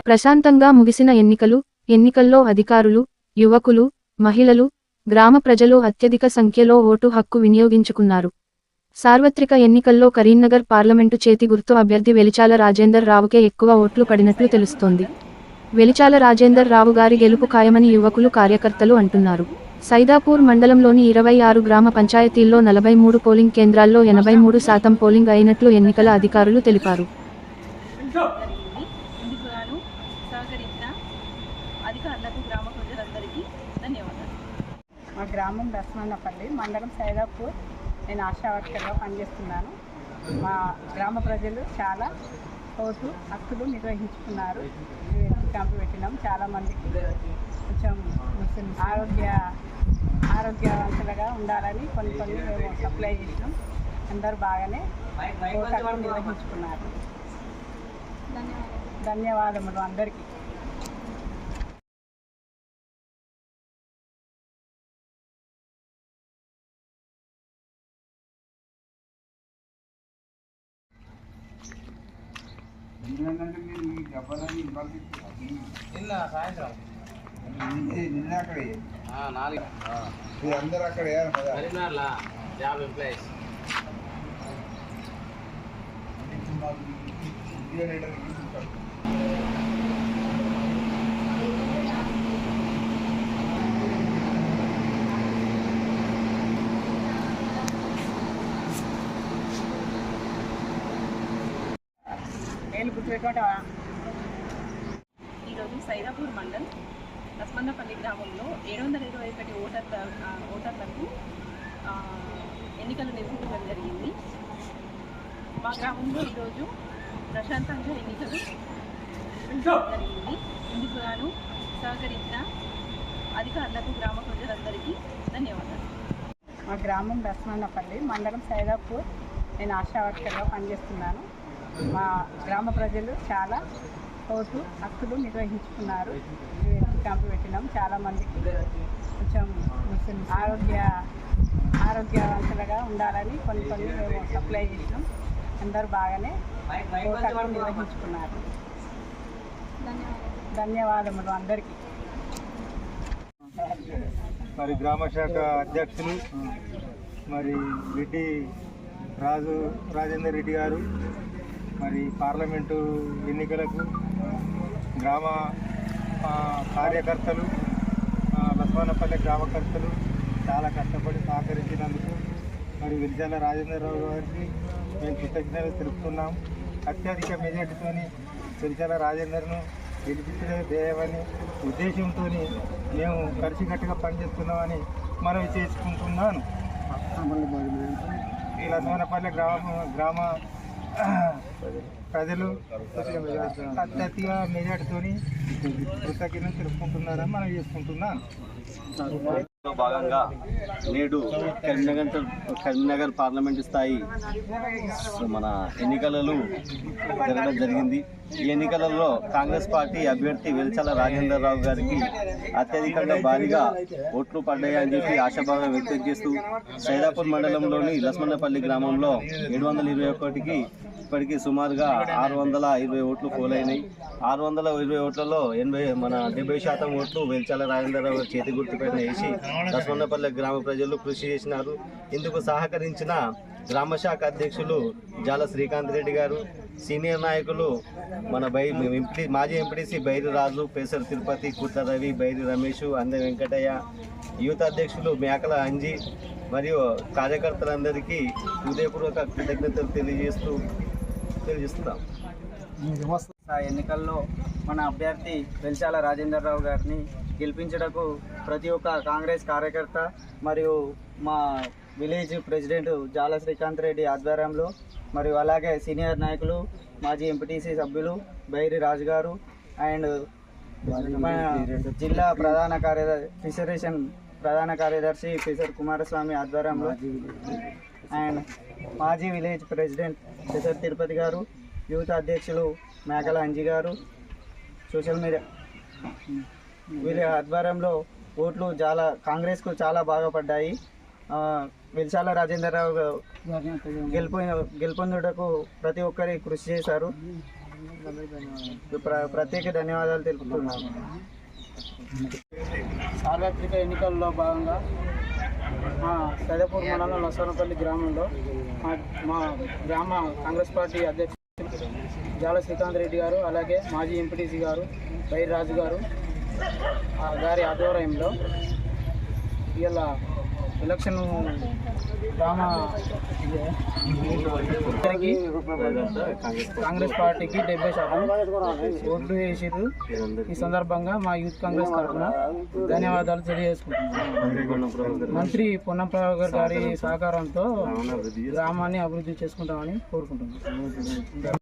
ప్రశాంతంగా ముగిసిన ఎన్నికల్లో అధికారులు, యువకులు, మహిళలు, గ్రామ ప్రజలు అత్యధిక సంఖ్యలో ఓటు హక్కు వినియోగించుకున్నారు. సార్వత్రిక ఎన్నికల్లో కరీంనగర్ పార్లమెంటు చేతి గుర్తు అభ్యర్థి వెలిచాల రాజేందర్ రావుకే ఎక్కువ ఓట్లు పడినట్లు తెలుస్తోంది. వెలిచాల రాజేందర్ రావు గారి గెలుపు ఖాయమని యువకులు, కార్యకర్తలు అంటున్నారు. సైదాపూర్ మండలంలోని 26 గ్రామ పంచాయతీల్లో 43 పోలింగ్ కేంద్రాల్లో 83% పోలింగ్ అయినట్లు ఎన్నికల అధికారులు తెలిపారు. మా గ్రామం లక్ష్మణపల్లి, మండలం సైదాపూర్. నేను ఆశా వర్కర్గా పనిచేస్తున్నాను. మా గ్రామ ప్రజలు చాలా ఓటు హక్కులు నిర్వహించుకున్నారు. క్యాంపు పెట్టినాం. చాలామందికి కొంచెం ఆరోగ్యవంతులుగా ఉండాలని కొన్ని మేము సప్లై చేసినాం. అందరూ బాగానే ఓటు హక్కు నిర్వహించుకున్నారు. ధన్యవాదములు అందరికీ. నిన్న సాయంత్రం నిన్న అక్కడే 4 అందరూ అక్కడే కరీంనగర్లో జాబ్ ఎంప్లాయీస్ ఈరోజు సైదాపూర్ మండల్ లక్ష్మణపల్లి గ్రామంలో 721 ఓటర్లకు ఎన్నికలు నిర్వహించడం జరిగింది. మా గ్రామంలో ఈరోజు ప్రశాంతంగా ఎన్నికలు జరిగింది. ఇందుకు గాను సహకరించిన అధికారులకు, గ్రామ ప్రజలందరికీ ధన్యవాదాలు. మా గ్రామం లక్ష్మణపల్లి, మండలం సైదాపూర్. నేను ఆశా వర్కర్గా పనిచేస్తున్నాను. మా గ్రామ ప్రజలు చాలా ఓటు హక్కులు నిర్వహించుకున్నారు. క్యాంపు పెట్టినాం. చాలామందికి కొంచెం ఆరోగ్యవంతులుగా ఉండాలని కొన్ని మేము సప్లై చేసినాం. అందరూ బాగానే ఓటు హక్కు నిర్వహించుకున్నారు. ధన్యవాదములు అందరికీ. మరి గ్రామ శాఖ అధ్యక్షులు మరి రెడ్డి రాజేందర్ రెడ్డి గారు మరి పార్లమెంటు ఎన్నికలకు గ్రామ కార్యకర్తలు, లక్ష్మణపల్లి గ్రామకర్తలు చాలా కష్టపడి సహకరించినందుకు మరి వెలిచాల రాజేంద్రరావు గారికి మేము కృతజ్ఞతలు తెలుపుతున్నాం. అత్యధిక మెజార్టీతో వెలిచాల రాజేందర్ను గెలిపించే ధ్యేయమని ఉద్దేశంతో మేము కలిసికట్టుగా పనిచేస్తున్నామని మనవి చేసుకుంటున్నాను. ఈ లక్ష్మణపల్లి గ్రామ ప్రజలు అత్యధిక మెజార్టీతో కృతజ్ఞతలు తెలుపుకుంటున్నారని మనం చేసుకుంటున్నాను. భాగంగా నేడు కరీంనగర్ పార్లమెంటు స్థాయి మన ఎన్నికలలో జరగడం జరిగింది. ఈ ఎన్నికలలో కాంగ్రెస్ పార్టీ అభ్యర్థి వెలిచాల రాజేందర్ రావు గారికి అత్యధికంగా భారీగా ఓట్లు పడ్డాయని చెప్పి ఆశాభావం వ్యక్తం చేస్తూ సైదాపూర్ మండలంలోని లక్ష్మణపల్లి గ్రామంలో 721కి ఇప్పటికీ సుమారుగా 620 ఓట్లు పోలైనాయి. 620 ఓట్లలో 70% ఓట్లు వెలిచాల రాజేంద్రరావు గారు చేతి గుర్తుపైన వేసి లక్ష్మణపల్లి గ్రామ ప్రజలు కృషి చేసినారు. ఇందుకు సహకరించిన గ్రామ శాఖ అధ్యక్షులు జాల శ్రీకాంత్ రెడ్డి గారు, సీనియర్ నాయకులు మన మాజీ ఎంపీటీసీ బైరి రాజు, పేసర్ తిరుపతి, కుట్ల రవి, బైరి రమేష్, అంద వెంకటయ్య, యూత్ అధ్యక్షులు మేకల అంజీ మరియు కార్యకర్తలందరికీ హృదయపూర్వక కృతజ్ఞతలు తెలియజేస్తున్నాం. ఎన్నికల్లో మన అభ్యర్థి వెలిచాల రాజేందర్ రావు గారిని గెలిపించడానికి ప్రతి ఒక్క కాంగ్రెస్ కార్యకర్త మరియు మా విలేజ్ ప్రెసిడెంట్ జాల శ్రీకాంత్ రెడ్డి ఆధ్వర్యంలో మరియు అలాగే సీనియర్ నాయకులు, మాజీ ఎంపీటీసీ సభ్యులు బైరి రాజు గారు అండ్ మన జిల్లా ప్రధాన కార్యదర్శి ఫిషరేషన్ ప్రధాన కార్యదర్శి ఫిషర్ కుమారస్వామి ఆధ్వర్యంలో అండ్ మాజీ విలేజ్ ప్రెసిడెంట్ పేసర్ తిరుపతి గారు, యూత్ అధ్యక్షులు మేకల అంజీ గారు, సోషల్ మీడియా వీళ్ళ ఆధ్వర్యంలో ఓట్లు కాంగ్రెస్కు చాలా బాగా పడ్డాయి. వెలిచాల రాజేంద్రరావు గెలుపొందుటకు ప్రతి ఒక్కరి కృషి చేశారు. ప్రత్యేక ధన్యవాదాలు తెలుపుతున్నాను. సార్వత్రిక ఎన్నికల్లో భాగంగా మా సైదాపూర్ మండలం లసవనపల్లి గ్రామంలో మా గ్రామ కాంగ్రెస్ పార్టీ అధ్యక్షులు జాల శ్రీకాంత్ రెడ్డి గారు, అలాగే మాజీ ఎంపీటీసీ గారు బైర్ రాజు గారు గారి ఆధ్వర్యంలో ఇలా ఎలక్షన్ గ్రామ కాంగ్రెస్ పార్టీకి 70% ఓట్లు వేసారు. ఈ సందర్భంగా మా యూత్ కాంగ్రెస్ తరఫున ధన్యవాదాలు తెలియజేసుకుంటున్నాం. మంత్రి పొన్నం ప్రభాకర్ గారి సహకారంతో గ్రామాన్ని అభివృద్ధి చేసుకుంటామని కోరుకుంటున్నాం.